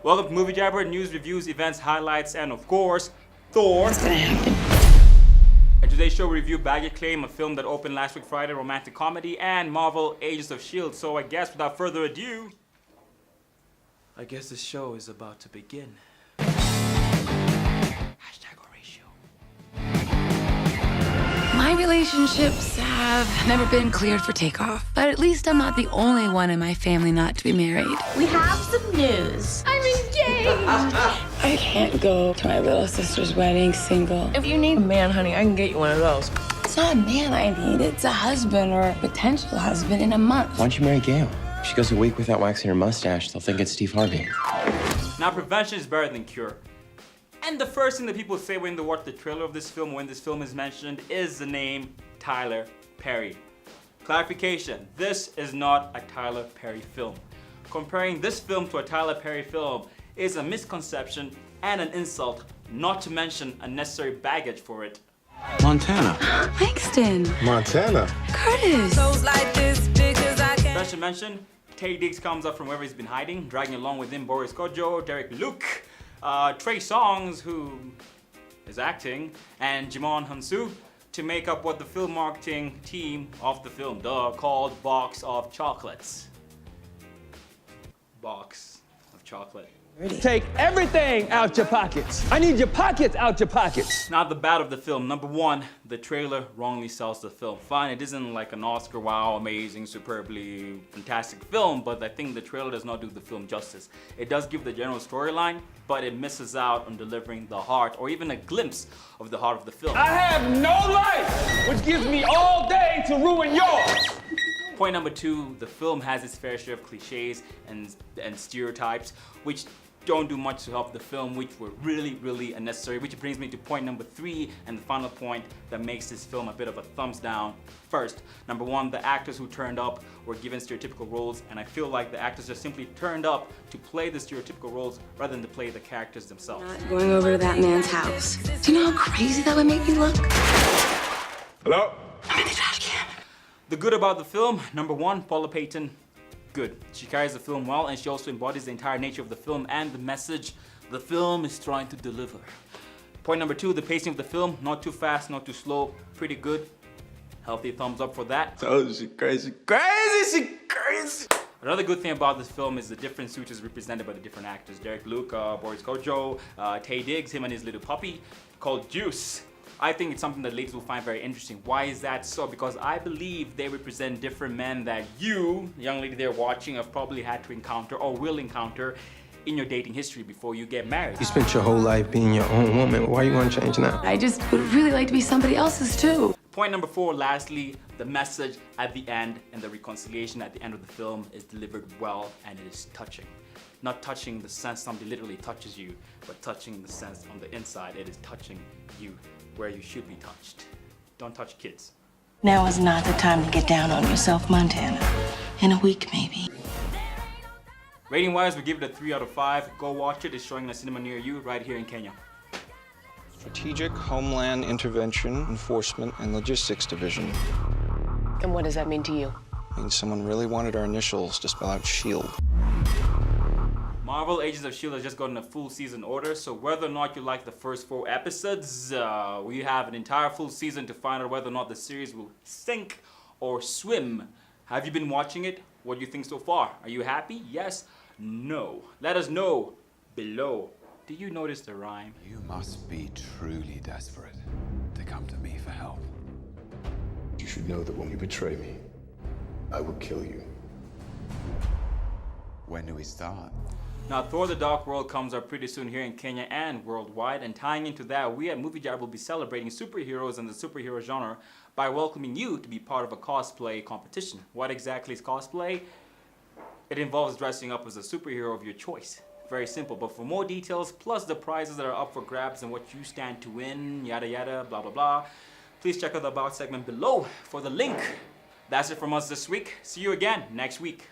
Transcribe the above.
Welcome to Movie Jabber, news, reviews, events, highlights, and of course, Thor. What's gonna happen? And today's show we review Baggage Claim, a film that opened last week Friday, romantic comedy, and Marvel Agents of S.H.I.E.L.D. So I guess without further ado, I guess the show is about to begin. #Horatio. My relationships have never been cleared for takeoff, but at least I'm not the only one in my family not to be married. We have some news. I'm engaged. I can't go to my little sister's wedding single. If you need a man, honey, I can get you one of those. It's not a man I need, it's a husband or a potential husband in a month. Why don't you marry Gail? If she goes a week without waxing her mustache, they'll think it's Steve Harvey. Now, prevention is better than cure. And the first thing that people say when they watch the trailer of this film, when this film is mentioned, is the name Tyler Perry. Clarification, this is not a Tyler Perry film. Comparing this film to a Tyler Perry film is a misconception and an insult, not to mention unnecessary baggage for it. Montana. Langston. Montana. Curtis. Special mention, Tay Diggs comes up from wherever he's been hiding, dragging along with him Boris Kojo, Derek Luke, Trey Songz, who is acting, and Jimon Hansu to make up what the film marketing team of the film called Box of Chocolates. Box of chocolate. Take everything out your pockets. I need your pockets out your pockets. Now the bad of the film. Number one, the trailer wrongly sells the film. Fine, it isn't like an Oscar wow, amazing, superbly fantastic film, but I think the trailer does not do the film justice. It does give the general storyline, but it misses out on delivering the heart or even a glimpse of the heart of the film. I have no life, which gives me all day to ruin yours. Point number two, the film has its fair share of cliches and stereotypes, which don't do much to help the film, which were really unnecessary, which brings me to point number three and the final point that makes this film a bit of a thumbs down. First, number one, the actors who turned up were given stereotypical roles, and I feel like the actors just simply turned up to play the stereotypical roles rather than to play the characters themselves. Not going over to that man's house. Do you know how crazy that would make me look? Hello? I'm in the trash can. The good about the film, number one, Paula Payton, good. She carries the film well, and she also embodies the entire nature of the film and the message the film is trying to deliver. Point number two, the pacing of the film, not too fast, not too slow, pretty good. Healthy thumbs up for that. Oh, she crazy. Another good thing about this film is the different suitors represented by the different actors. Derek Luke, Boris Kojo, Tay Diggs, him and his little puppy called Juice. I think it's something that ladies will find very interesting. Why is that so? Because I believe they represent different men that you, young lady there watching, have probably had to encounter or will encounter in your dating history before you get married. You spent your whole life being your own woman. Why you want to change now? I just would really like to be somebody else's too. Point number four, lastly, the message at the end and the reconciliation at the end of the film is delivered well and it is touching. Not touching in the sense somebody literally touches you, but touching in the sense on the inside, it is touching you where you should be touched. Don't touch kids. Now is not the time to get down on yourself, Montana. In a week, maybe. Rating wise, we give it a 3 out of 5. Go watch it. It's showing in a cinema near you right here in Kenya. Strategic Homeland Intervention Enforcement and Logistics Division. And what does that mean to you? Means someone really wanted our initials to spell out SHIELD. Marvel Agents of S.H.I.E.L.D. has just gotten a full season order, so whether or not you like the first 4 episodes, we have an entire full season to find out whether or not the series will sink or swim. Have you been watching it? What do you think so far? Are you happy? Yes? No? Let us know below. Do you notice the rhyme? You must be truly desperate to come to me for help. You should know that when you betray me, I will kill you. When do we start? Now, Thor: The Dark World comes up pretty soon here in Kenya and worldwide, and tying into that, we at Movie Jab will be celebrating superheroes and the superhero genre by welcoming you to be part of a cosplay competition. What exactly is cosplay? It involves dressing up as a superhero of your choice. Very simple, but for more details, plus the prizes that are up for grabs and what you stand to win, yada yada, blah blah blah, please check out the About segment below for the link. That's it from us this week. See you again next week.